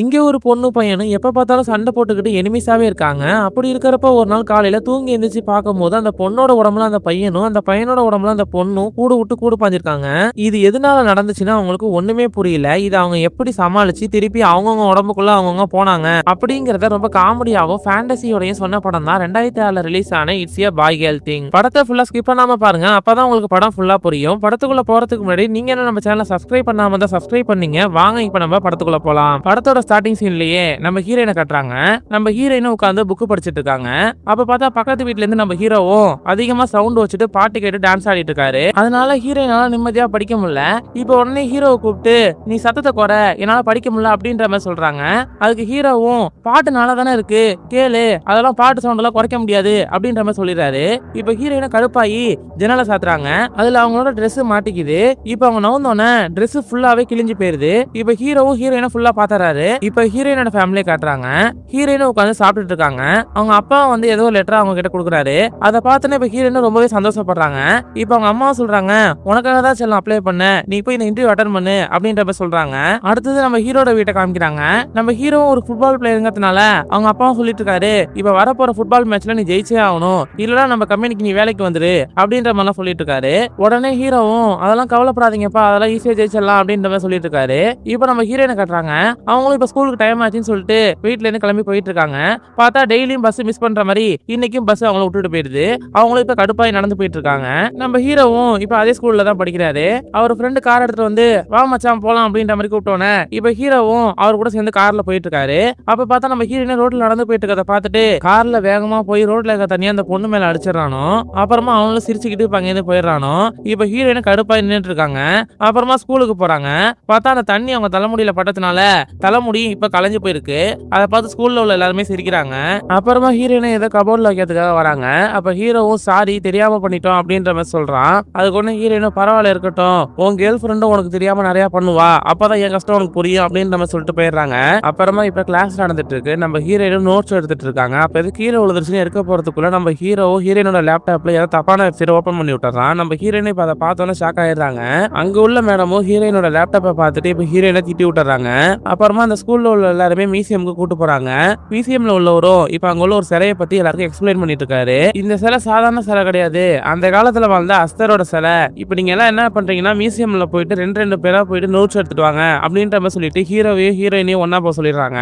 இங்க ஒரு பொண்ணு பையனும் எப்ப பார்த்தாலும் சண்டை போட்டுக்கிட்டு எனிமிஸாவே இருக்காங்க. அப்படி இருக்கிறப்ப ஒரு நாள் காலையில தூங்கி எந்திரிச்சு பார்க்கும்போது அந்த பொண்ணோட உடம்புல அந்த பையனும், அந்த பையனோட உடம்புல அந்த பொண்ணும் கூடு விட்டு கூடு பாஞ்சிருக்காங்க. இது எதனால நடந்துச்சுன்னு அவங்களுக்கு ஒண்ணுமே புரியல. இத அவங்க எப்படி சமாளிச்சு திருப்பி அவங்கவங்க உடம்புக்குள்ள அவங்கவங்க போனாங்க அப்படிங்கறத ரொம்ப காமெடியாவும் ஃபேண்டசியோடயும் சொன்ன படம் தான் 2006ல ரிலீஸ் ஆன it's a bye girl thing. படத்தை ஃபுல்லா ஸ்கிப் பண்ணாம பாருங்க. அப்பதான் உங்களுக்கு படம் ஃபுல்லா புரியும். படத்துக்குள்ள போறதுக்கு முன்னாடி நீங்க என்ன நம்ம சேனலை சப்ஸ்கிரைப் பண்ணாம தான் சப்ஸ்கிரைப் பண்ணீங்க. வாங்க இப்ப நம்ம படத்துக்குள்ள போலாம். படத்தோட ஸ்டார்டிங் சீன்லயே நம்ம ஹீரோயினை கட்டுறாங்க. நம்ம ஹீரோயினும் உட்கார்ந்து புக் படிச்சிட்டு இருக்காங்க. அப்ப பார்த்தா பக்கத்து வீட்ல இருந்து நம்ம ஹீரோவும் அதிகமா சவுண்ட் வச்சுட்டு பாட்டு கேட்டு டான்ஸ் ஆடிட்டு இருக்காரு. அதனால ஹீரோயினால நிம்மதியா படிக்க முடியல. இப்ப உடனே ஹீரோவை கூப்பிட்டு நீ சத்தத்தை குறை, என்னால படிக்க முடியல அப்படின்ற மாதிரி சொல்றாங்க. அதுக்கு ஹீரோவும் பாட்டு நல்லா தானே இருக்கு கேளு, அதெல்லாம் பாட்டு சவுண்ட் எல்லாம் குறைக்க முடியாது அப்படின்ற மாதிரி சொல்லிடுறாரு. இப்ப ஹீரோயினை கடுப்பாயி ஜன்னலை சாத்துறாங்க. அதுல அவங்களோட Dress மாட்டிக்குது. இப்ப அவங்க நவுந்தோன்னே Dress ஃபுல்லாவே கிழிஞ்சு போயிருது. இப்ப ஹீரோவும் ஹீரோயினை ஃபுல்லா பாத்துறாரு. இப்ப ஹீரோயினோட ஃபேமிலியை காட்டுறாங்க. ஹீரோயினும் உட்காந்து சாப்பிட்டுட்டு இருக்காங்க. அவங்க அப்பா வந்து ஏதோ லெட்டர் அவங்க கிட்ட கொடுக்குறாரு. அதை பார்த்தோன்னே இப்ப ஹீரோயினும் ரொம்பவே சந்தோஷப்படுறாங்க. இப்ப அவங்க அம்மா சொல்றாங்க உனக்காக தான் செல்லம் அப்ளை பண்ண, நீ போய் இந்த இன்டர்வியூ அட்டன் பண்ணு அப்படின்ற மாதிரி சொல்றாங்க. அடுத்தது நம்ம ஹீரோட வீட்டை காமிக்கிறாங்க. நம்ம ஹீரோவும் ஒரு ஃபுட்பால் பிளேயருங்கிறதுனால அவங்க அப்பாவும் சொல்லிட்டு இருக்காரு இப்ப வரப்போற ஃபுட்பால் மேட்ச்ல நீ ஜெயிச்சே ஆகணும், இல்லனா நம்ம கம்பெனிக்கு நீ வேலைக்கு வந்துரு அப்படின்ற மாதிரி சொல்லிட்டு இருக்காரு. உடனே ஹீரோவும் அதெல்லாம் கவலைப்படாதீங்கப்பா, அதெல்லாம் ஈஸியா ஜெயிச்சிடலாம் அப்படின்ற மாதிரி சொல்லிட்டு இருக்காரு. இப்ப நம்ம ஹீரோயினை கட்டுறாங்க. அவங்களும் இப்ப ஸ்கூலுக்கு டைம் ஆச்சுன்னு சொல்லிட்டு வீட்ல இருந்து கிளம்பி போயிட்டு இருக்காங்க. பார்த்தா டெய்லியும் பஸ் மிஸ் பண்ற மாதிரி இன்னைக்கும் பஸ் அவங்கள விட்டுட்டு போயிடுது. அவங்களும் இப்ப கடுப்பாய் நடந்து போயிட்டு இருக்காங்க. நம்ம ஹீரோவும் இப்ப அதே ஸ்கூல்ல தான் படிக்கிறாரு. அவர் ஃப்ரெண்டு கார் எடுத்துட்டு வந்து வா மச்சான் போலாம் அப்படின்ற மாதிரி கூப்பிட்டோன்னே இப்ப ஹீரோவும் அவர் கூட சேர்ந்து கார்ல போயிட்டு இருக்காரு. அப்ப பார்த்தா நம்ம ஹீரோயின் ரோட்ல நடந்து போயிட்டு இருக்கதை பார்த்துட்டு கார்ல வேகமா போய் ரோட்ல இருக்க தனியா அந்த பொண்ணு மேல அடிச்சிடறானோ. அப்புறமா அவங்களும் சிரிச்சுக்கிட்டு இப்ப அங்கேருந்து போயிடுறானோ. இப்ப ஹீரோயின் கடுப்பாய் நின்றுட்டு இருக்காங்க. அப்புறமா ஸ்கூலுக்கு போறாங்க. பார்த்தா அந்த தண்ணி அவங்க தலைமுடியில பட்டதுனால தலைமுடி இப்ப கலைஞ்சு போயிருக்கு. அதை பார்த்து ஸ்கூல்ல உள்ள எல்லாருமே சிரிக்கிறாங்க. அப்புறமா ஹீரோயினை ஏதோ கபோர்ட்ல வைக்கிறதுக்காக வராங்க. அப்ப ஹீரோவும் சாரி தெரியாம பண்ணிட்டோம் அப்படின்ற மாதிரி சொல்றான். அதுக்கு ஒண்ணு ஹீரோயினும் பரவாயில்ல இருக்கட்டும், உன் கேர்ள் ஃப்ரெண்டும் உனக்கு தெரியாம நிறைய பண்ணுவா, அப்பதான் என் கஷ்டம் உனக்கு புரியும் அப்படின்ற மாதிரி சொல்லிட்டு போயிடுறாங்க. அப்புறமா இப்ப கிளாஸ் நடந்துட்டு இருக்கு. நம்ம ஹீரோயினும் நோட்ஸ் எடுத்துட்டு இருக்காங்க. அப்ப எது கீழே விழுந்துருச்சுன்னு எடுக்க போறதுக்குள்ள நம்ம ஹீரோவும் ஹீரோயினோட லேப்டாப்ல ஏதோ தப்பான வெப்சைட் ஓபன் பண்ணி விட்டுறான். நம்ம ஹீரோயினை இப்ப அதை பார்த்தோன்னே ஷாக் ஆயிடுறாங்க. அங்க உள்ள மேடமும் ஹீரோயினோட லேப்டாப்பை பார்த்துட்டு இப்ப ஹீரோயினை திட்டி விட்டுறாங்க. அப்புறமா அந்த ஸ்கூல்ல உள்ள எல்லாருமே மியூசியம்க்கு கூட்டு போறாங்க. மியூசியம்ல உள்ளவரும் இப்ப அங்க உள்ள ஒரு சிலையை பத்தி எல்லாருக்கும் எக்ஸ்பிளைன் பண்ணிட்டு இருக்காரு. இந்த சிலை சாதாரண சிலை கிடையாது, அந்த காலத்துல வாழ்ந்த அஸ்தரோட சிலை. இப்ப நீங்க எல்லாம் என்ன பண்றீங்கன்னா மியூசியம்ல போயிட்டு ரெண்டு பேரா போயிட்டு நோட்ஸ் எடுத்துட்டு வாங்க அப்படின்ற மாதிரி சொல்லிட்டு ஹீரோவையும் ஹீரோயினையும் ஒன்னா போக சொல்லிடுறாங்க.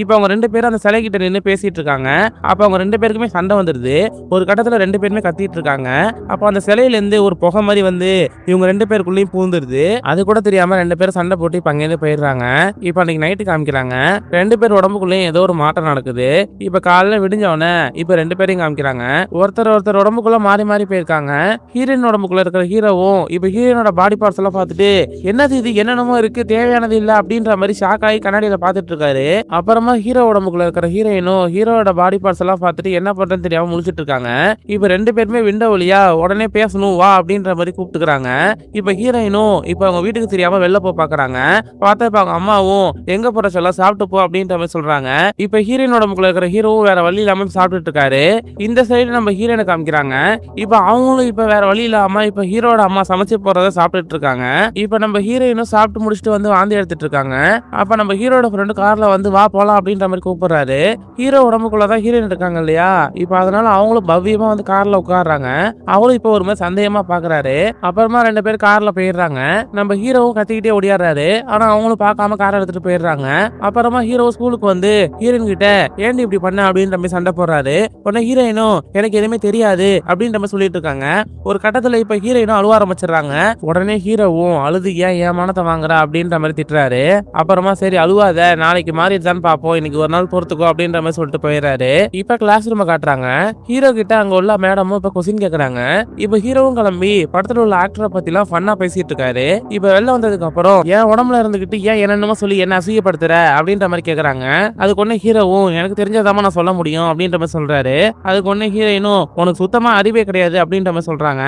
இப்ப அவங்க ரெண்டு பேரும் அந்த சிலை கிட்ட நின்று பேசிட்டு இருக்காங்க. அப்ப அவங்க ரெண்டு பேருக்குமே சண்டை வந்துருது. ஒரு கட்டத்துல ரெண்டு பேருமே கத்திட்டு இருக்காங்க. அப்ப அந்த சிலையில இருந்து ஒரு புகை மாதிரி வந்து இவங்க ரெண்டு பேருக்குள்ளேயும் பூந்துருது. அது கூட தெரியாம ரெண்டு பேரும் சண்டை போட்டு இப்ப அங்கேருந்து போயிடுறாங்க. இப்ப அன்னைக்கு நைட்டு காமிக்கிறாங்க. ரெண்டு பேர் உடம்புக்குள்ளேயும் ஏதோ ஒரு மாற்றம் நடக்குது. இப்ப காலையில விடிஞ்சவன இப்ப ரெண்டு பேரையும் காமிக்கிறாங்க. ஒருத்தர் உடம்புக்குள்ள மாறி மாறி போயிருக்காங்க. ஹீரோயின் உடம்புக்குள்ள இருக்கிற ஹீரோவும் இப்ப ஹீரோனோட பாடி பார்ட்ஸ் எல்லாம் பார்த்துட்டு என்னது இது என்னென்னமோ இருக்கு தேவையானது இல்ல அப்படின்ற மாதிரி ஷாக் ஆகி கண்ணாடியில பாத்துட்டு இருக்காரு. அப்புறமா ஹீரோ உடம்புக்குள்ள இருக்கிற ஹீரோயினும் ஹீரோட பாடி பார்ட்ஸ் எல்லாம் பார்த்துட்டு என்ன பண்றதுன்னு தெரியாம முழிச்சிட்டு இருக்காங்க. இப்ப ரெண்டு பேருமே விண்டோ வழியா உடனே பேசணும் வா அப்படின்ற மாதிரி கூப்பிட்டுக்கிறாங்க. இப்ப ஹீரோயினும் இப்ப அவங்க வீட்டுக்கு தெரியாம வெளில போய் பாக்குறாங்க. பார்த்தா இப்ப அவங்க அம்மாவும் எங்க போற சொல்ல சாப்பிட்டு போ அப்படின்ற மாதிரி சொல்றாங்க. இப்ப ஹீரோயின் உடம்புக்குள்ள இருக்கிற ஹீரோவும் வேற வழி இல்லாம சாப்பிட்டுட்டு இருக்காரு. இந்த சைடு நம்ம ஹீரோயினை காமிக்கிறாங்க. இப்ப அவங்களும் இப்ப வேற வழி இல்லாம இப்ப ஹீரோட அம்மா சமைச்சு போறத சாப்பிட்டுட்டு இருக்காங்க. இப்ப நம்ம ஹீரோயினும் சாப்பிட்டு முடிச்சுட்டு வந்து வாந்தி எடுத்துட்டு இருக்காங்க. அப்ப நம்ம ஹீரோட ஃப்ரெண்டு கார்ல வந்து வா போலாம் அப்படின்ற மாதிரி கூப்பிடுறாரு. ஹீரோ உடம்புக்குள்ளதான் ஹீரோயின் இருக்காங்க இல்லையா, இப்ப அதனால அவங்களும் பவ்யமா வந்து கார்ல உட்காடுறாங்க. அவளும் இப்ப ஒரு மாதிரி சந்தேகமா பாக்குறாரு. அப்புறமா ரெண்டு பேரும் கார்ல போயிடுறாங்க. நம்ம ஹீரோவும் கத்திக்கிட்டே ஓடியாடுறாரு. ஆனா அவங்களும் பார்க்காம காரை எடுத்துட்டு போயிடுறாங்க. அப்புறமா ஹீரோ ஸ்கூலுக்கு வந்து ஹீரோயின் கிட்ட ஏன் இப்படி பண்ண அப்படின்ற மாதிரி சண்டை போடுறாரு. உடனே ஹீரோயினும் எனக்கு எதுவுமே தெரியாது அப்படின்ற மாதிரி சொல்லிட்டு இருக்காங்க. ஒரு கட்டத்துல இப்ப ஹீரோயினும் அழுவ ஆரம்பிச்சிடுறாங்க. உடனே ஹீரோவும் அழுது ஏன் மானத்தை வாங்குற அப்படின்ற மாதிரி திட்டுறாரு. அப்புறமா சரி அழுவாத, நாளைக்கு மாறிடுதான்னு பாப்போம், இன்னைக்கு ஒரு நாள் பொறுத்துக்கோ அப்படின்ற மாதிரி சொல்லிட்டு போயிடுறாரு. இப்ப கிளாஸ் ரூம் காட்டுறாங்க. ஹீரோ கிட்ட அங்க உள்ள மேடமும் இப்ப கொஸ்டின் கேக்குறாங்க. இப்ப ஹீரோவும் கிளம்பி படத்துல உள்ள ஆக்டரை பத்தி எல்லாம் ஃபன்னா பேசிட்டு இருக்காரு. இப்ப வெளில வந்ததுக்கு அப்புறம் என் உடம்புல இருந்துகிட்டு ஏன் என்னென்னமோ சொல்லி என்ன அசூயப்படுத்துற அப்படின்ற மாதிரி கேக்குறாங்க. அதுக்கு ஒண்ணு ஹீரோவும் எனக்கு தெரிஞ்சதாம நான் சொல்ல முடியும் அப்படின்ற மாதிரி சொல்றாரு. அதுக்கு ஒண்ணு ஹீரோயினும் உனக்கு சுத்தமா அறிவே கிடையாது அப்படின்ற மாதிரி சொல்றாங்க.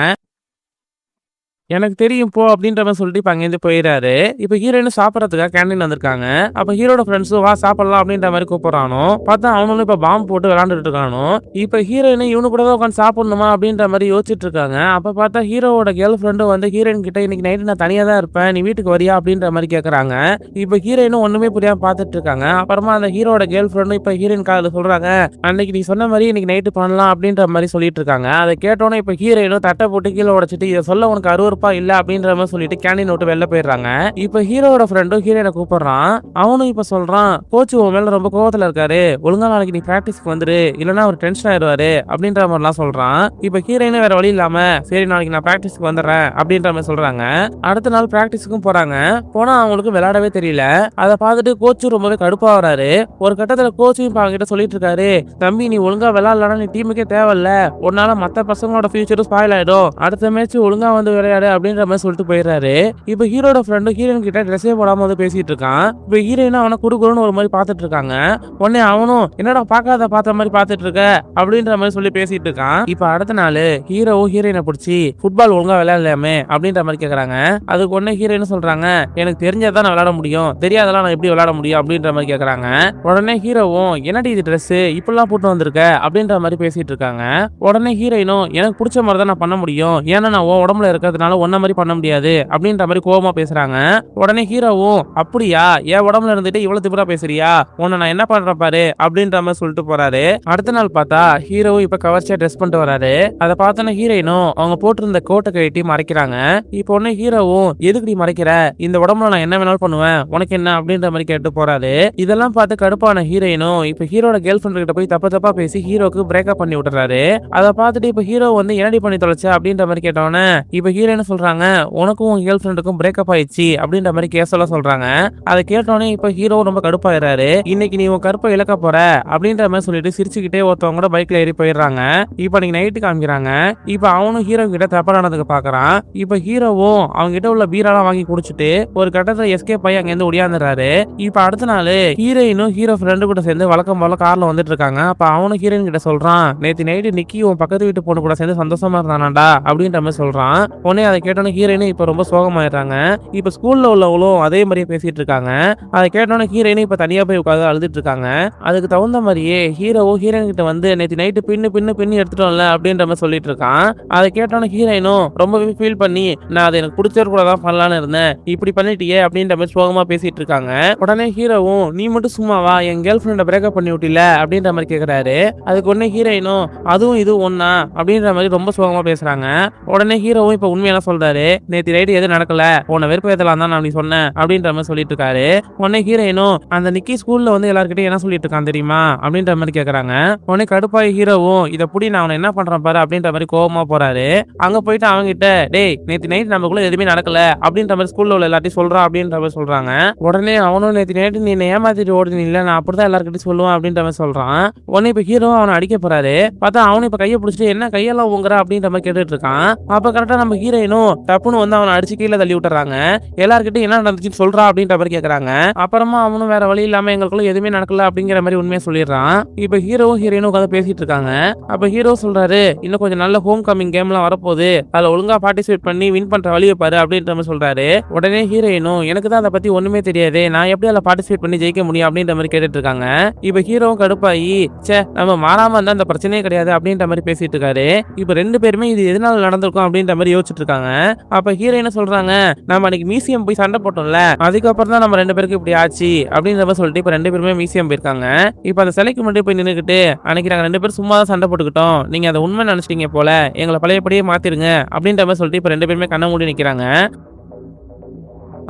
எனக்கு தெரியும் போ அப்படின்ற மாதிரி சொல்லிட்டு இப்ப அங்கேருந்து போயிடுறாரு. இப்ப ஹீரோயின் சாப்பிடறதுக்காக கேண்டீன் வந்திருக்காங்க. அப்ப ஹீரோட ஃப்ரெண்ட்ஸும் வா சாப்பிடலாம் அப்படின்ற மாதிரி கூப்பிடுறானோ, பார்த்தா அவனும் இப்ப பாம்பு போட்டு விளையாண்டுட்டு இருக்கானோ. இப்ப ஹீரோயின் இவனு கூட தான் உட்காந்து சாப்பிடணுமா அப்படின்ற மாதிரி யோசிச்சுட்டு இருக்காங்க. அப்ப பார்த்தா ஹீரோவோட கேர்ள் ஃப்ரெண்டும் வந்து ஹீரோயின் கிட்ட இன்னைக்கு நைட்டு நான் தனியா தான் இருப்பேன், நீ வீட்டுக்கு வரியா அப்படின்ற மாதிரி கேக்குறாங்க. இப்ப ஹீரோயினும் ஒண்ணுமே புரியாம பார்த்துட்டு இருக்காங்க. அப்புறமா அந்த ஹீரோட கேர்ள் ஃப்ரெண்டும் இப்ப ஹீரோயின் காதுல சொல்றாங்க, அன்னைக்கு நீ சொன்ன மாதிரி இன்னைக்கு நைட்டு பண்ணலாம் அப்படின்ற மாதிரி சொல்லிட்டு இருக்காங்க. அதை கேட்டோன்னே இப்ப ஹீரோயினும் தட்டை போட்டு கீழே உடைச்சிட்டு இதை சொல்ல உனக்கு அருவருப்பா இல்ல அப்படின்ற மாதிரி சொல்லிட்டு கேண்டீன் விட்டு வெளில போயிடுறாங்க. இப்ப ஹீரோட ஃப்ரெண்டும் ஹீரோயினை கூப்பிடுறான். அவனும் இப்ப சொல்றான், கோச் உன் மேல ரொம்ப கோவத்துல இருக்காரு, ஒழுங்கா நாளைக்கு நீ பிராக்டிஸ்க்கு வந்துரு, இல்லன்னா அவர் டென்ஷன் ஆயிடுவாரு அப்படின்ற மாதிரிலாம் சொல்றான். இப்ப ஹீரோயினும் வேற வழி இல்லாம சரி நாளைக்கு நான் பிராக்டிஸ்க்கு வந்துடுறேன் அப்படின்ற மாதிரி சொல்றாங்க. அடுத்த நாள் பிராக்டிஸ்க்கும் போறாங்க. போனா அவங்களுக்கு விளையாடவே தெரியல. அதை பார்த்துட்டு கோச்சும் ரொம்பவே கடுப்பா வராரு. ஒரு கட்டத்துல கோச்சும் இப்ப அவங்க கிட்ட சொல்லிட்டு இருக்காரு, தம்பி நீ ஒழுங்கா விளையாடலன்னா நீ டீமுக்கே தேவையில்ல, உன்னால மத்த பசங்களோட ஃபியூச்சரும் ஸ்பாயில் ஆயிடும், அடுத்த மேட்ச் ஒழுங்கா வந்து விளையாடு அப்படின்ற மாதிரி சொல்லிட்டு போயிடுறாரு. இப்ப ஹீரோட ஃப்ரெண்டு ஹீரோயின் கிட்ட ட்ரெஸ்ஸே போடாம வந்து பேசிட்டு இருக்கான். இப்ப ஹீரோயினும் அவனை குறுகுறுன்னு ஒரு மாதிரி பாத்துட்டு இருக்காங்க. உடனே அவனும் என்னடா பார்த்த மாதிரி பாத்துட்டு இருக்க அப்படின்ற மாதிரி சொல்லி பேசிட்டு இருக்கான். இப்ப அடுத்த நாள் ஹீரோவும் ஹீரோயினை பிடிச்சி ஃபுட்பால் ஒழுங்கா விளையாடலாமே அப்படின்ற மாதிரி கேக்குறாங்க. அதுக்கு உடனே ஹீரோயின் சொல்றாங்க, எனக்கு தெரிஞ்சதான் நான் விளையாட முடியும், தெரியாதெல்லாம் நான் எப்படி விளையாட முடியும் அப்படின்ற மாதிரி கேக்குறாங்க. உடனே ஹீரோவும் என்னடி இது ட்ரெஸ் இப்பெல்லாம் போட்டு வந்திருக்க அப்படின்ற மாதிரி பேசிட்டு இருக்காங்க. உடனே ஹீரோயினும் எனக்கு பிடிச்ச மாதிரி தான் நான் பண்ண முடியும், ஏன்னா நான் உன் உடம்புல இருக்கிறதுனால ஒன்ன மாதிரி பண்ண முடியாது அப்படின்ற மாதிரி கோபமா பேசுறாங்க. உடனே ஹீரோவும் அப்படியா, என் உடம்புல இருந்துட்டு இவ்வளவு திமிரா பேசுறியா, உன்னை நான் என்ன பண்றேன் பாரு அப்படின்ற மாதிரி சொல்லிட்டு போறாரு. அடுத்த நாள் பார்த்தா ஹீரோவும் இப்ப கவர்ச்சியா ட்ரெஸ் பண்ணிட்டு வராரு. அதை பார்த்தோன்னா ஹீரோயினும் அவங்க போட்டிருந்த கோட்டை கட்டி மறைக்கிறாங்க. இப்ப உடனே ஹீரோவும் எதுக்கு நீ மறைக்கிற, இந்த உடம்புல நான் என்ன வேணாலும் பண்ணுவேன், உனக்கு என்ன அப்படின்ற மாதிரி கேட்டு போறாரு. இதெல்லாம் பார்த்து கடுப்பான ஹீரோயினும் இப்ப ஹீரோட கேர்ள் ஃப்ரெண்ட் கிட்ட போய் தப்பா பேசி ஹீரோக்கு பிரேக்கப் பண்ணி விட்டுறாரு. அதை பார்த்துட்டு இப்ப ஹீரோ வந்து என்னடி பண்ணி தொலைச்ச அப்படின்ற மாதிரி கேட்டோன்னே இப்ப ஹீரோயின் சொல்றாங்க, உனக்கும் உன் கேர்ள் ஃப்ரெண்டுக்கும் பிரேக்கப் ஆயிடுச்சு அப்படின்ற மாதிரி கேஸெல்லாம் சொல்றாங்க. அதை கேட்டோன்னே இப்ப ஹீரோ ரொம்ப கடுப்பாயிடுறாரு. இன்னைக்கு நீ உன் கருப்பை இழக்க போற அப்படின்ற மாதிரி சொல்லிட்டு சிரிச்சுக்கிட்டே ஒருத்தவங்க கூட பைக்ல ஏறி போயிடுறாங்க. இப்ப நீங்க நைட்டு காமிக்கிறாங்க. இப்ப அவனும் ஹீரோ கிட்ட தப்பா நடந்துக்க பாக்குறான். இப்ப ஹீரோவும் அவங்க கிட்ட உள்ள பீராலாம் வாங்கி குடிச்சிட்டு ஒரு கட்டத்துல எஸ்கேப் ஆகி அங்க இருந்து ஒடியாந்துறாரு. இப்ப அடுத்த நாள் ஹீரோயினும் ஹீரோ ஃப்ரெண்டு கூட சேர்ந்து வழக்கம் போல கார்ல வந்துட்டு இருக்காங்க. அப்ப அவனும் ஹீரோயின் கிட்ட சொல்றான், நேத்து நைட்டு நிக்கி உன் பக்கத்து வீட்டு பொண்ணு கூட சேர்ந்து சந்தோஷமா இருந்தானாடா அப்படின்ற மாதிரி சொல்றான். உடனே அதை கேட்டோன்னு ஹீரோயினும் இப்ப ரொம்ப சோகமாயிடுறாங்க. இப்ப ஸ்கூல்ல உள்ளவங்களும் அதே மாதிரியே பேசிட்டு இருக்காங்க. அதை கேட்டோன்னு ஹீரோயினும் இப்ப தனியா போய் உட்காந்து அழுதுட்டு இருக்காங்க. அதுக்கு தகுந்த மாதிரியே ஹீரோவும் ஹீரோயின் கிட்ட வந்து நேத்து நைட்டு பின்னு எடுத்துட்டோம்ல அப்படின்ற மாதிரி சொல்லிட்டு இருக்கான். அதை கேட்டோன்னு ஹீரோயினும் ரொம்பவே ஃபீல் பண்ணி நான் அதை எனக்கு பிடிச்சவர் கூட தான் பண்ணலான்னு இருந்தேன், இப்படி பண்ணிட்டியே அப்படின்ற மாதிரி சோகமா பேசிட்டு இருக்காங்க. உடனே ஹீரோவும் நீ மட்டும் சும்மாவா, என் கேர்ள் ஃப்ரெண்ட பிரேக்கப் பண்ணி விட்டில அப்படின்ற மாதிரி கேக்குறாரு. அதுக்கு உடனே ஹீரோயினும் அதுவும் இது ஒன்னா அப்படின்ற மாதிரி ரொம்ப சோகமா பேசுறாங்க. உடனே ஹீரோவும் இப்ப உண்மையெல்லாம் சொல்றாரு, நேத்து நைட்டு எதுவும் நடக்கல, உன்னை வெறுப்பேத்தலாம் தான் நான் அப்படி சொன்னேன் அப்படின்ற மாதிரி சொல்லிட்டு இருக்காரு. உடனே ஹீரோயினும் அந்த நிக்கி ஸ்கூல்ல வந்து எல்லார்கிட்டயும் என்ன சொல்லிட்டு இருக்கான் தெரியுமா அப்படின்ற மாதிரி கேக்குறாங்க. உடனே கடுப்பாய் ஹீரோவும் இதை புடி நான் அவனை என்ன பண்றேன் பாரு அப்படின்ற மாதிரி கோபமா போறாரு. அங்க போயிட்டு அவங்க கிட்ட டேய் நேத்து நைட் நமக்குள்ள எதுவுமே நடக்கல அப்படின்ற மாதிரி ஸ்கூல்ல உள்ள எல்லாத்தையும் சொல்றான் அப்படின்ற மாதிரி சொல்றாங்க. உடனே அவனும் நேத்து நைட்டு நீ ஏமாத்திட்டு ஓடுனீ இல்ல, நான் அப்படிதான் எல்லார்கிட்டையும் சொல்லுவேன் அப்படின்ற மாதிரி சொல்றான். உடனே இப்ப ஹீரோ அவனை அடிக்க போறாரு. பார்த்தா அவனும் இப்ப கையை பிடிச்சிட்டு என்ன கையெல்லாம் ஊங்குற அப்படின்ற மாதிரி கேட்டுட்டு இருக்கான். அப்ப கரெக்டா நம்ம ஹீரோயினும் டப்புன்னு வந்து அவனை அடிச்சு கீழே தள்ளி விட்டுறாங்க. எல்லார்கிட்டையும் என்ன நடந்துச்சுன்னு சொல்றா அப்படின்ற மாதிரி கேக்குறாங்க. அப்புறமா அவனும் வேற வழி இல்லாம எங்களுக்குள்ள எதுவுமே நடக்கல அப்படிங்கிற மாதிரி உண்மையை சொல்லிடுறான். இப்ப ஹீரோவும் ஹீரோயினும் உட்காந்து பேசிட்டு இருக்காங்க. அப்ப ஹீரோ சொல்றாரு, இன்னும் கொஞ்சம் நல்ல ஹோம் கமிங் கேம்லாம் வரப்போகுது, அதுல ஒழுங்கா பார்ட்டிசிபேட் பண்ணி வின் பண்ற வழியை பாரு அப்படின்ற மாதிரி சொல்றாரு. உடனே ஹீரோயினும் எனக்கு தான் அதை பத்தி ஒண்ணுமே தெரியாது, நான் எப்படி அதில் பார்ட்டிசிபேட் பண்ணி ஜெயிக்க முடியும் அப்படின்ற மாதிரி கேட்டுட்டு இருக்காங்க. இப்ப ஹீரோவும் கடுப்பாயி சே நம்ம மாறாம இருந்தா அந்த பிரச்சனையே கிடையாது அப்படின்ற மாதிரி பேசிட்டு இருக்காரு. இப்ப ரெண்டு பேருமே இது எதனால நடந்திருக்கும் அப்படின்ற மாதிரி யோசிச்சுட்டு இருக்காங்க. அப்ப ஹீரோயின் சொல்றாங்க, நம்ம அன்னைக்கு மியூசியம் போய் சண்டை போட்டோம்ல, அதுக்கப்புறம் தான் நம்ம ரெண்டு பேருக்கு இப்படி ஆச்சு அப்படின்ற மாதிரி சொல்லிட்டு இப்ப ரெண்டு பேருமே மியூசியம் போயிருக்காங்க. இப்ப அந்த சிலைக்கு முன்னாடி போய் நின்னுக்கிட்டு அன்னைக்கு நாங்க ரெண்டு பேரும் சும்மா தான் சண்டை போட்டுக்கிட்டோம், நீங்க அதை உண்மை நினைச்சிட்டீங்க போல, எங்களை பழையபடியே மாத்திருங்க அப்படின்ற மாதிரி சொல்லிட்டு இப்ப ரெண்டு பேருமே கண்ண மூடி நிக்கிறாங்க.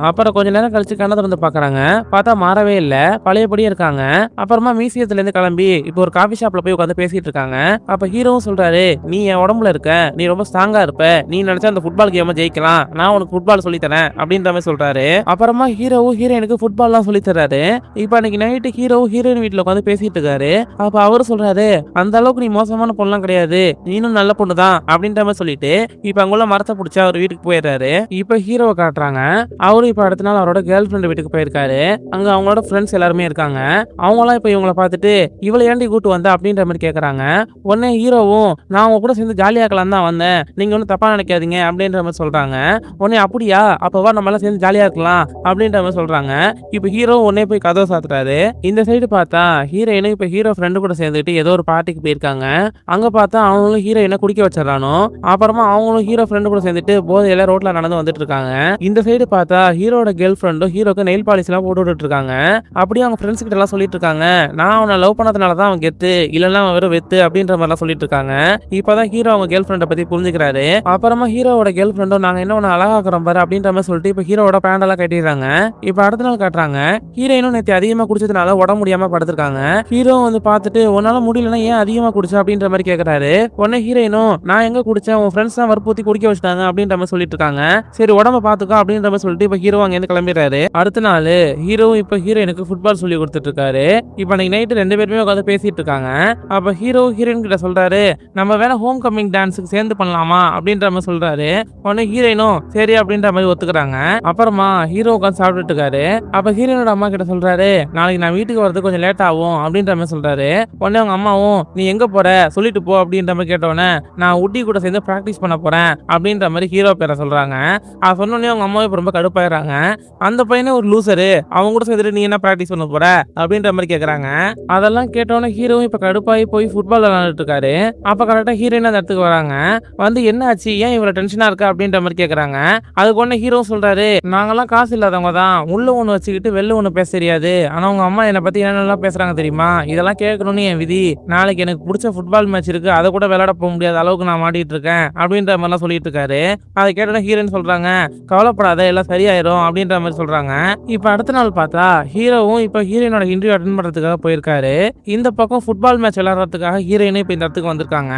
அப்புறம் கொஞ்ச நேரம் கழிச்சு கண்ணை திறந்து பாக்குறாங்க. பார்த்தா மாறவே இல்ல, பழையபடியே இருக்காங்க. அப்புறமா மியூசியத்துல இருந்து கிளம்பி இப்போ ஒரு காஃபி ஷாப்ல போய் உட்காந்து பேசிட்டு இருக்காங்க. அப்ப ஹீரோவும் சொல்றாரு, நீ என் உடம்புல இருக்க, நீ ரொம்ப ஸ்ட்ராங்கா இருப்ப, நீ நினைச்சா அந்த ஃபுட்பால் கேம் ஜெயிக்கலாம், நான் உனக்கு ஃபுட்பால் சொல்லி தரேன் அப்படின்ற மாதிரி சொல்றாரு. அப்புறமா ஹீரோவும் ஹீரோயினுக்கு ஃபுட்பால் எல்லாம் சொல்லி தர்றாரு. இப்ப அன்னைக்கு நைட்டு ஹீரோவும் ஹீரோயின் வீட்டுல உட்காந்து பேசிட்டு இருக்காரு. அப்ப அவரு சொல்றாரு, அந்த அளவுக்கு நீ மோசமான பொண்ணுலாம் கிடையாது, நீனும் நல்ல பொண்ணு தான் அப்படின்ற மாதிரி சொல்லிட்டு இப்ப அங்குள்ள மரத்தை பிடிச்சா அவர் வீட்டுக்கு போயிடுறாரு. இப்ப ஹீரோவை காட்டுறாங்க. அவரு இப்ப அடுத்த நாள் அவரோட கேர்ள் ஃப்ரெண்ட் வீட்டுக்கு போயிருக்காரு. அங்க அவங்களோட ஃப்ரெண்ட்ஸ் எல்லாருமே இருக்காங்க. அவங்கலாம் இப்ப இவங்கள பார்த்துட்டு இவள ஏன்டி கூட்டு வந்த அப்படின்ற மாதிரி கேக்குறாங்க. உடனே ஹீரோவும் நான் உங்க கூட சேர்ந்து ஜாலியா இருக்கலாம் தான் வந்தேன், நீங்க ஒன்றும் தப்பா நினைக்காதீங்க அப்படின்ற மாதிரி சொல்றாங்க. உடனே அப்படியா, அப்பவா நம்ம எல்லாம் சேர்ந்து ஜாலியா இருக்கலாம் அப்படின்ற மாதிரி சொல்றாங்க. இப்ப ஹீரோ உடனே போய் கதவை சாத்துறாரு. இந்த சைடு பார்த்தா ஹீரோயினும் இப்ப ஹீரோ ஃப்ரெண்டு கூட சேர்ந்துட்டு ஏதோ ஒரு பார்ட்டிக்கு போயிருக்காங்க. அங்க பார்த்தா அவங்களும் ஹீரோயினை குடிக்க வச்சிடறானோ. அப்புறமா அவங்களும் ஹீரோ ஃப்ரெண்டு கூட சேர்ந்துட்டு போதையில ரோட்ல நடந்து வந்துட்டு இருக்காங்க. இந்த சைடு பார்த்தா ஹீரோட கேர்ள் ஃப்ரெண்டும் ஹீரோக்கு நெயில் பாலிஷ் எல்லாம் போட்டு விட்டுட்டு இருக்காங்க. அப்படியே அவங்க ஃப்ரெண்ட்ஸ் கிட்ட எல்லாம் சொல்லிட்டு இருக்காங்க, நான் அவனை லவ் பண்ணதுனால தான் அவன் கெத்து, இல்லைன்னா அவன் வெறும் வெத்து அப்படின்ற மாதிரி எல்லாம் சொல்லிட்டு இருக்காங்க. இப்பதான் ஹீரோ அவங்க கேர்ள் ஃப்ரெண்டை பத்தி புரிஞ்சுக்கிறாரு. அப்புறமா ஹீரோவோட கேர்ள் ஃப்ரெண்டும் நாங்க என்ன ஒன்னு அழகாக்குறோம் பாரு அப்படின்ற மாதிரி சொல்லிட்டு இப்ப ஹீரோட பேண்ட் எல்லாம் கட்டிடுறாங்க. இப்ப அடுத்த நாள் காட்டுறாங்க, ஹீரோயினும் நேற்று அதிகமா குடிச்சதுனால உடம்பு முடியாம படுத்திருக்காங்க. ஹீரோ வந்து பார்த்துட்டு உன்னால முடியலன்னா ஏன் அதிகமா குடிச்ச அப்படின்ற மாதிரி கேக்குறாரு. உடனே ஹீரோயினும் நான் எங்க குடிச்சேன், உன் ஃப்ரெண்ட்ஸ் தான் வற்புறுத்தி குடிக்க வச்சுட்டாங்க அப்படின்ற மாதிரி சொல்லிட்டு இருக்காங்க. சரி உடம்ப பாத்துக்கோ அப்படின்ற மாதிரி சொல்லிட்டு இப்ப ஹீரோ அங்க இருந்து கிளம்பிடுறாரு. அடுத்த நாள் ஹீரோ இப்ப ஹீரோயினுக்கு ஃபுட்பால் சொல்லி கொடுத்துட்டு இருக்காரு. இப்ப அன்னைக்கு நைட்டு 2 பேருமே உட்காந்து பேசிட்டு இருக்காங்க. அப்ப ஹீரோ ஹீரோயின் கிட்ட சொல்றாரு, நம்ம வேணா ஹோம் கமிங் டான்ஸுக்கு சேர்ந்து பண்ணலாமா அப்படின்ற மாதிரி சொல்றாரு. உடனே ஹீரோயினும் சரி அப்படின்ற மாதிரி ஒத்துக்கிறாங்க. அப்புறமா ஹீரோ உட்காந்து சாப்பிட்டுட்டு இருக்காரு. அப்ப ஹீரோனோட அம்மா கிட்ட சொல்றாரு, நாளைக்கு நான் வீட்டுக்கு வரது கொஞ்சம் லேட் ஆகும் அப்படின்ற மாதிரி சொல்றாரு. உடனே அவங்க அம்மாவும் நீ எங்க போற சொல்லிட்டு போ அப்படின்ற மாதிரி கேட்டோன்னே நான் உட்டி கூட சேர்ந்து பிராக்டிஸ் பண்ண போறேன் அப்படின்ற மாதிரி ஹீரோ பேரை சொல்றாங்க. அது சொன்னோடனே அவங்க அம்மாவே ரொம்ப கடுப்பாயிடுறாங்க. அந்த பையனே ஒரு லூசரு, அவங்க கூட சேர்ந்துட்டு நீ என்ன பிராக்டிஸ் பண்ண போற அப்படின்ற மாதிரி கேக்குறாங்க. அதெல்லாம் கேட்டோன்னே ஹீரோவும் இப்ப கடுப்பாகி போய் ஃபுட்பால் விளையாண்டுட்டு இருக்காரு. அப்ப கரெக்டா ஹீரோயின் அந்த இடத்துக்கு வராங்க. வந்து என்ன ஆச்சு, ஏன் இவ்வளவு டென்ஷனா இருக்கா அப்படின்ற மாதிரி கேக்குறாங்க. அதுக்கு உடனே ஹீரோ சொல்றாரு, நாங்கெல்லாம் காசு இல்லாதவங்க தான், உள்ள ஒண்ணு வச்சுக்கிட்டு வெளில ஒண்ணு பேச தெரியாது, ஆனா உங்க அம்மா என்னை பத்தி என்னெல்லாம் பேசுறாங்க தெரியுமா, இதெல்லாம் கேட்கணும்னு என் விதி, நாளைக்கு எனக்கு பிடிச்ச ஃபுட்பால் மேட்ச் இருக்கு, அதை கூட விளையாட போக முடியாத அளவுக்கு நான் மாட்டிட்டு இருக்கேன் அப்படின்ற மாதிரிலாம் சொல்லிட்டு இருக்காரு. அதை கேட்டோன்னே ஹீரோயின் சொல்றாங்க, கவலைப்படாத எல்லாம் சரியாயிரும் அப்படின்ற மாதிரி சொல்றாங்க. இப்ப அடுத்த நாள் பார்த்தா ஹீரோவும் இப்ப ஹீரோயினோட இன்டர்வியூ அட்டென்ட் பண்றதுக்காக போயிருக்காரு. இந்த பக்கம் ஃபுட்பால் மேட்ச் விளையாடுறதுக்காக ஹீரோயினும் இப்ப இந்த இடத்துக்கு வந்திருக்காங்க.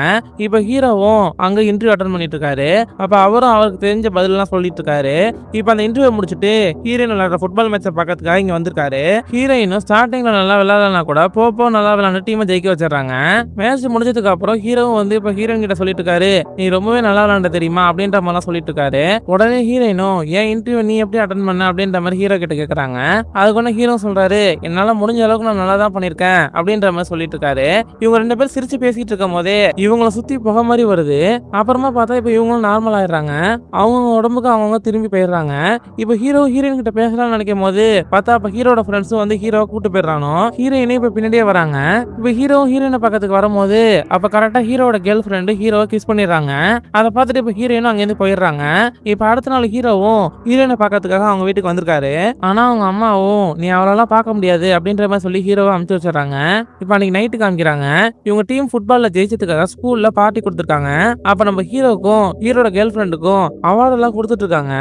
இப்ப ஹீரோவும் அங்க இன்டர்வியூ அட்டென்ட் பண்ணிட்டு இருக்காரு. அப்ப அவரும் அவருக்கு தெரிஞ்ச பதில் எல்லாம் சொல்லிட்டு இருக்காரு. இப்ப அந்த இன்டர்வியூ முடிச்சுட்டு ஹீரோயின் விளையாடுற ஃபுட்பால் மேட்சை பார்க்கறதுக்காக இங்க வந்திருக்காரு. ஹீரோயினும் ஸ்டார்டிங்ல நல்லா விளையாடலாம் கூட போப்போ நல்லா விளையாண்டு டீமை ஜெயிக்க வச்சிடறாங்க. மேட்ச் முடிஞ்சதுக்கு அப்புறம் ஹீரோவும் வந்து இப்ப ஹீரோயின் கிட்ட சொல்லிட்டு இருக்காரு, நீ ரொம்பவே நல்லா விளையாண்ட தெரியுமா அப்படின்ற மாதிரிலாம் சொல்லிட்டு இருக்காரு. உடனே ஹீரோயினும் ஏன் இன்டர்வியூ நீ எப்படி அட்டென்ட் பண்ண அப்படின்ற மாதிரி ஹீரோ கிட்ட கேக்குறாங்க. அதுக்கு ஒண்ணு ஹீரோ சொல்றாரு, என்னால முடிஞ்ச அளவுக்கு நான் நல்லா தான் பண்ணிருக்கேன் அப்படின்ற மாதிரி சொல்லிட்டு இருக்காரு. இவங்க 2 பேரும் சிரிச்சு பேசிட்டு இருக்கும் போதே இவங்கள சுத்தி புகை மாதிரி வருது. அப்புறமா பார்த்தா இப்ப இவங்களும் நார்மல் ஆயிடுறாங்க. அவங்க உடம்புக்கு அவங்க திரும்பி போயிடுறாங்க. இப்ப ஹீரோ ஹீரோயின் கிட்ட பேசலாம்னு நினைக்கும் போது பார்த்தா இப்ப ஹீரோட ஃப்ரெண்ட்ஸும் வந்து ஹீரோ கூட்டு போயிடுறானோ. ஹீரோயினே இப்ப பின்னாடியே வராங்க. இப்ப ஹீரோ ஹீரோயினை பக்கத்துக்கு வரும்போது அப்ப கரெக்டா ஹீரோட கேர்ள் ஃப்ரெண்டு ஹீரோவை கிஸ் பண்ணிடுறாங்க. அதை பார்த்துட்டு இப்ப ஹீரோயினும் அங்கிருந்து போயிடுறாங்க. இப்ப அடுத்த நாள் ஹீரோவும் ஹீரோயினை பார்க்கறதுக்காக அவங்க வீட்டுக்கு வந்திருக்காரு. ஆனா அவங்க அம்மாவும் நீ அவளெல்லாம் பார்க்க முடியாது அப்படின்ற மாதிரி சொல்லி ஹீரோவை அனுப்பிச்சு வச்சிடறாங்க. இப்ப அன்னைக்கு நைட்டு காமிக்கிறாங்க, இவங்க டீம் ஃபுட்பால்ல ஜெயிச்சதுக்காக ஸ்கூல்ல பார்ட்டி கொடுத்துருக்காங்க. அப்ப நம்ம ஹீரோக்கும் ஹீரோட கேர்ள் ஃப்ரெண்டுக்கும் அவார்டு எல்லாம் கொடுத்துட்டு இருக்காங்க.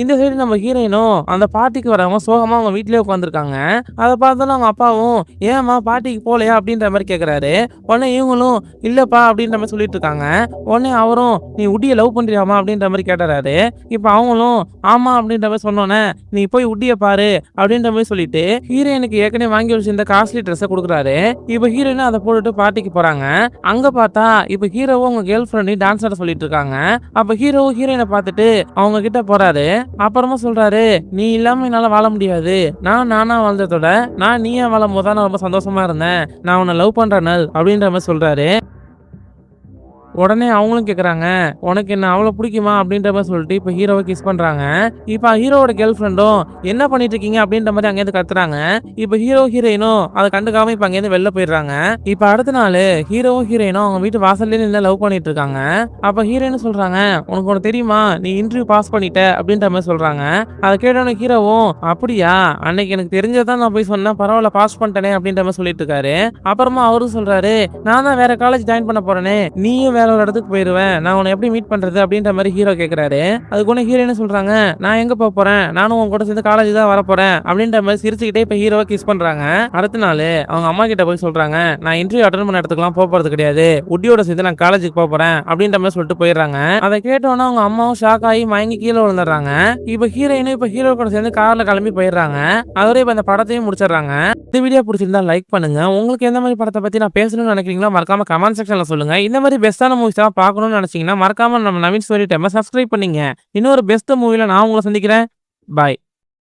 இந்த சைடு நம்ம ஹீரோயினும் அந்த பார்ட்டிக்கு வரவங்க சோகமா அவங்க வீட்லயே உட்காந்துருக்காங்க. அதை பார்த்தாலும் அவங்க அப்பாவும் ஏமா பார்ட்டிக்கு போலையா அப்படின்ற மாதிரி கேக்குறாரு. உடனே இவங்களும் இல்லப்பா அப்படின்ற மாதிரி சொல்லிட்டு இருக்காங்க. உடனே அவரும் நீ உட்டியை லவ் பண்றியாமா அப்படின்ற மாதிரி கேட்டாரு. இப்ப அவங்களும் ஆமா அப்படின்ற மாதிரி சொன்னோன்னே நீ போய் உட்டிய பாரு அப்படின்ற மாதிரி சொல்லிட்டு ஹீரோயினுக்கு ஏற்கனவே வாங்கி வச்சிருந்த காஸ்ட்லி ட்ரெஸ்ஸை கொடுக்குறாரு. இப்ப ஹீரோயினும் அதை போட்டுட்டு பார்ட்டிக்கு போறாங்க. அங்க பார்த்தா இப்ப ஹீரோவும் அவங்க கேர்ள் ஃப்ரெண்ட் டான்ஸ் ஆட சொல்லிட்டு இருக்காங்க. அப்ப ஹீரோவும் ஹீரோயினை பார்த்துட்டு அவங்க கிட்ட போறாரு. அப்புறமா சொல்றாரு, நீ இல்லாம என்னால வாழ முடியாது, நானா வாழ்ந்ததோட நான் நீயா வாழும் போது நான் ரொம்ப சந்தோஷமா இருந்தேன், நான் உன்னை லவ் பண்றேன் அப்படின்ற மாதிரி சொல்றாரு. உடனே அவங்களும் கேக்குறாங்க, உனக்கு என்ன அவ்வளவு பிடிக்குமா அப்படின்ற மாதிரி சொல்லிட்டு இப்ப ஹீரோவை கிஸ் பண்றாங்க. இப்ப ஹீரோவோட கேர்ள் ஃப்ரெண்டும் என்ன பண்ணிட்டு இருக்கீங்க அப்படின்ற மாதிரி அங்கேருந்து கத்துறாங்க. இப்ப ஹீரோ ஹீரோயினும் அதை கண்டுக்காம இப்ப அங்கேருந்து வெளில போயிடுறாங்க. இப்ப அடுத்த நாள் ஹீரோவும் ஹீரோயினும் அவங்க வீட்டு வாசல்ல நின்று லவ் பண்ணிட்டு இருக்காங்க. அப்ப ஹீரோயின் சொல்றாங்க, உனக்கு ஒண்ணு தெரியுமா, நீ இன்டர்வியூ பாஸ் பண்ணிட்ட அப்படின்ற மாதிரி சொல்றாங்க. அதை கேட்டோன்னு ஹீரோவும் அப்படியா, அன்னைக்கு எனக்கு தெரிஞ்சதான் நான் போய் சொன்னேன், பரவாயில்ல பாஸ் பண்ணிட்டேனே அப்படின்ற மாதிரி சொல்லிட்டு இருக்காரு. அப்புறமா அவரும் சொல்றாரு, நான் தான் வேற காலேஜ் ஜாயின் பண்ண போறேனே, நீயும் வேற ஒரு இடத்துக்கு போயிருவேன், நான் உன்னை எப்படி மீட் பண்றது அப்படின்ற மாதிரி ஹீரோ கேக்குறாரு. அதுக்கு ஒண்ணு ஹீரோயின் சொல்றாங்க, நான் எங்க போக போறேன், நானும் உன் கூட சேர்ந்து காலேஜ் தான் வர போறேன் அப்படின்ற மாதிரி சிரிச்சுக்கிட்டே இப்ப ஹீரோவை கிஸ் பண்றாங்க. அடுத்த நாள் அவங்க அம்மா கிட்ட போய் சொல்றாங்க, நான் இன்டர்வியூ அட்டென்ட் பண்ண இடத்துக்குலாம் போறது கிடையாது, உட்டியோட சேர்ந்து நான் காலேஜுக்கு போக போறேன் அப்படின்ற மாதிரி சொல்லிட்டு போயிடுறாங்க. அதை கேட்டோன்னா அவங்க அம்மாவும் ஷாக் ஆகி மயங்கி கீழே விழுந்துடுறாங்க. இப்ப ஹீரோயினும் இப்ப ஹீரோ கூட சேர்ந்து கார்ல கிளம்பி போயிடுறாங்க. அதோட இப்ப இந்த படத்தையும் முடிச்சிடுறாங்க. இந்த வீடியோ பிடிச்சிருந்தா லைக் பண்ணுங்க. உங்களுக்கு எந்த மாதிரி படத்தை பத்தி நான் பேசணும்னு நினைக்கிறீங்களோ மறக்காம கமெண்ட் செக்ஷன்ல சொல்லுங்க. இந்த மாதிரி பெஸ்டான மூவிஸ் பார்க்கணும்னு நினைச்சீங்கன்னா மறக்காம நம்ம நவீன் ஸ்டோரி டைமை சப்ஸ்கிரைப் பண்ணீங்க. இன்னொரு பெஸ்ட் மூவில நான் உங்களை சந்திக்கிறேன். பாய்.